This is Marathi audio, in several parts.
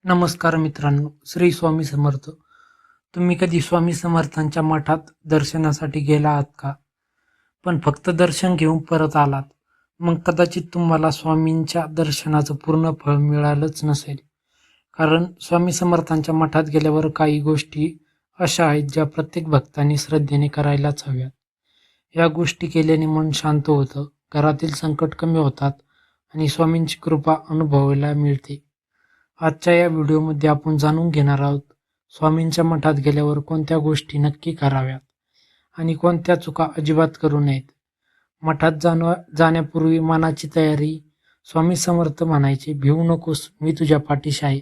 नमस्कार मित्रांनो, श्री स्वामी समर्थ. तुम्ही कधी स्वामी समर्थांच्या मठात दर्शनासाठी गेला आहात का? पण फक्त दर्शन घेऊन परत आलात, मग कदाचित तुम्हाला स्वामींच्या दर्शनाचं पूर्ण फळ मिळालंच नसेल. कारण स्वामी समर्थांच्या मठात गेल्यावर काही गोष्टी अशा आहेत ज्या प्रत्येक भक्ताने श्रद्धेने करायलाच हव्यात. या गोष्टी केल्याने मन शांत होतं, घरातील संकट कमी होतात आणि स्वामींची कृपा अनुभवायला मिळते. आजच्या या व्हिडिओमध्ये आपण जाणून घेणार आहोत स्वामींच्या मठात गेल्यावर कोणत्या गोष्टी नक्की कराव्यात आणि कोणत्या चुका अजिबात करू नयेत. मठात जाण्यापूर्वी मनाची तयारी. स्वामी समर्थ म्हणायचे, भिवू नकोस, मी तुझ्या पाठीशी आहे.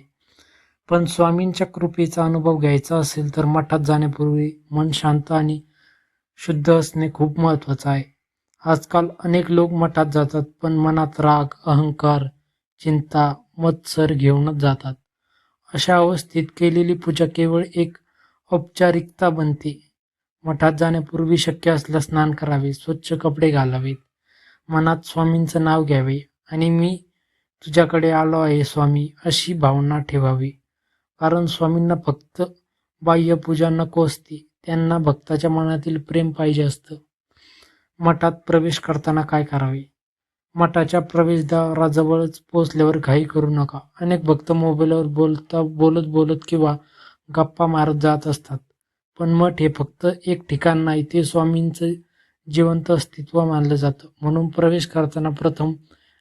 पण स्वामींच्या कृपेचा अनुभव घ्यायचा असेल तर मठात जाण्यापूर्वी मन शांत आणि शुद्ध असणे खूप महत्त्वाचं आहे. आजकाल अनेक लोक मठात जातात पण मनात राग, अहंकार, चिंता, मत्सर घेऊनच जातात. अशा अवस्थेत केलेली पूजा केवळ एक औपचारिकता बनते. मठात जाण्यापूर्वी शक्य असल्यास स्नान करावे, स्वच्छ कपडे घालावेत, मनात स्वामींचं नाव घ्यावे आणि मी तुझ्याकडे आलो आहे स्वामी अशी भावना ठेवावी. कारण स्वामींना फक्त बाह्य पूजा नको असते, त्यांना भक्ताच्या मनातील प्रेम पाहिजे असतं. मठात प्रवेश करताना काय करावे? मठाच्या प्रवेशद्वाराजवळच पोहोचल्यावर घाई करू नका. अनेक भक्त मोबाईलवर बोलत बोलत किंवा गप्पा मारत जात असतात. पण मठ हे फक्त एक ठिकाण नाही, ते स्वामींचं जिवंत अस्तित्व मानलं जातं. म्हणून प्रवेश करताना प्रथम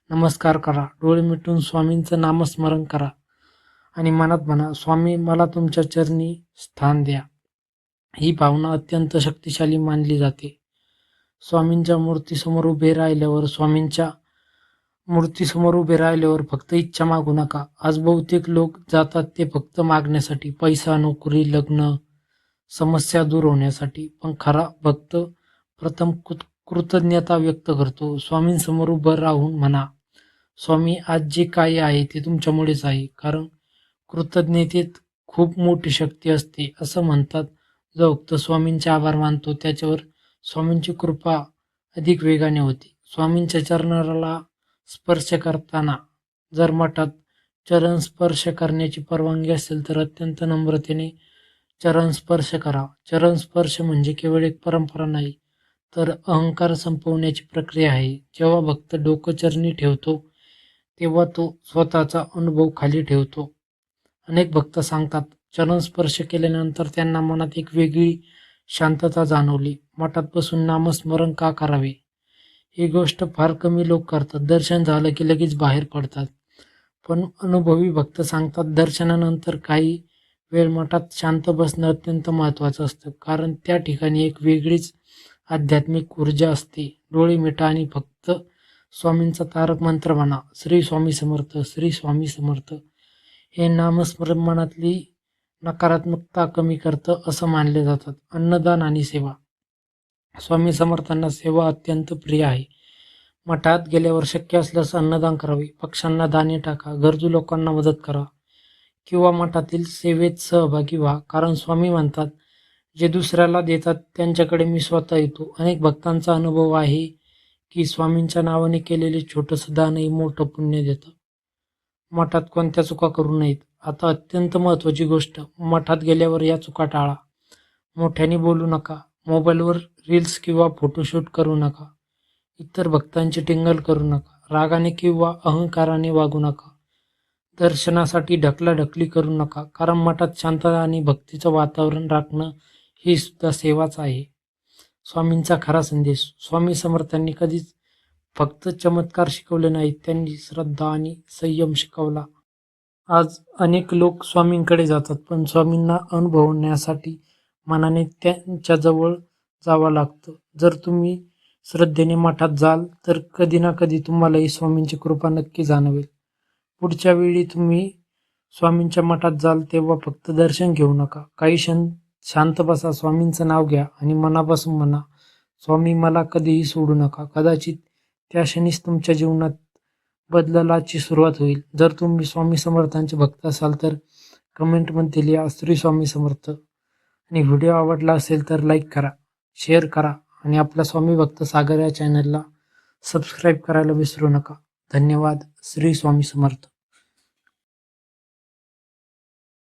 नमस्कार करा, डोळे मिटून स्वामींचं नामस्मरण करा आणि मनात म्हणा, स्वामी मला तुमच्या चरणी स्थान द्या. ही भावना अत्यंत शक्तिशाली मानली जाते. स्वामींच्या मूर्तीसमोर उभे राहिल्यावर फक्त इच्छा मागू नका. आज बहुतेक लोक जातात ते फक्त मागण्यासाठी, पैसा, नोकरी, लग्न, समस्या दूर होण्यासाठी. पण खरा भक्त प्रथम कृतज्ञता व्यक्त करतो. स्वामींसमोर उभं राहून म्हणा, स्वामी आज जे काही आहे ते तुमच्यामुळेच आहे. कारण कृतज्ञतेत खूप मोठी शक्ती असते. असं म्हणतात, जो भक्त स्वामींचे आभार मानतो त्याच्यावर स्वामींची कृपा अधिक वेगाने होते. स्वामींच्या चरणाला स्पर्श करताना जर मठात चरण स्पर्श करण्याची परवानगी असेल तर अत्यंत नम्रतेने चरण स्पर्श करा. चरण स्पर्श म्हणजे केवळ एक परंपरा नाही, तर अहंकार संपवण्याची प्रक्रिया आहे. जेव्हा भक्त डोकं चरणी ठेवतो तेव्हा तो स्वतःचा अनुभव खाली ठेवतो. अनेक भक्त सांगतात, चरण स्पर्श केल्यानंतर त्यांना मनात एक वेगळी शांतता जाणवली. मठात बसून नामस्मरण का करावे? ही गोष्ट फार कमी लोक करतात. दर्शन झालं की लगेच बाहेर पडतात. पण अनुभवी भक्त सांगतात, दर्शनानंतर काही वेळ मठात शांत बसणं अत्यंत महत्त्वाचं असतं. कारण त्या ठिकाणी एक वेगळीच आध्यात्मिक ऊर्जा असते. डोळे मिटा आणि फक्त स्वामींचा तारक मंत्र म्हणा, श्री स्वामी समर्थ, श्री स्वामी समर्थ. हे नामस्मरण मनातली नकारात्मकता कमी करतं असं मानले जातात. अन्नदान आणि सेवा. स्वामी समर्थांना सेवा अत्यंत प्रिय आहे. मठात गेल्यावर शक्य असल्यास अन्नदान करावे, पक्ष्यांना दाणे टाका, गरजू लोकांना मदत करा किंवा मठातील सेवेत सहभागी व्हा. कारण स्वामी म्हणतात, जे दुसऱ्याला देतात त्यांच्याकडे मी स्वतः येतो. अनेक भक्तांचा अनुभव आहे की स्वामींच्या नावाने केलेले छोटंसं दानही मोठं पुण्य देतं. मठात कोणत्या चुका करू नयेत. आता अत्यंत महत्त्वाची गोष्ट, मठात गेल्यावर या चुका टाळा. मोठ्याने बोलू नका, मोबाईलवर रील्स किंवा फोटोशूट करू नका, इतर भक्तांची टिंगल करू नका, रागाने किंवा अहंकाराने वागू नका, दर्शनासाठी ढकलाढकली करू नका. कारण मठात शांतता आणि भक्तीचं वातावरण राखणं ही सुद्धा सेवाच आहे. स्वामींचा खरा संदेश. स्वामी समर्थांनी कधीच फक्त चमत्कार शिकवले नाहीत, त्यांनी श्रद्धा आणि संयम शिकवला. आज अनेक लोक स्वामींकडे जातात पण स्वामींना अनुभवण्यासाठी मनाने त्यांच्याजवळ जावं लागतं. जर तुम्ही श्रद्धेने मठात जाल तर कधी ना कधी तुम्हालाही स्वामींची कृपा नक्की जाणवेल. पुढच्या वेळी तुम्ही स्वामींच्या मठात जाल तेव्हा फक्त दर्शन घेऊ नका, काही क्षण शांत बसा, स्वामींचं नाव घ्या आणि मनापासून म्हणा, स्वामी मला कधीही सोडू नका. कदाचित त्या क्षणीच तुमच्या जीवनात बदलाची सुरुवात होईल. जर तुम्ही स्वामी समर्थांचे भक्त असाल तर कमेंटमध्ये लिहा, श्री स्वामी समर्थ. आणि व्हिडिओ आवडला असेल तर लाईक करा, शेअर करा आणि आपल्या स्वामी भक्त सागर या चॅनलला सबस्क्राईब करायला विसरू नका. धन्यवाद. श्री स्वामी समर्थ.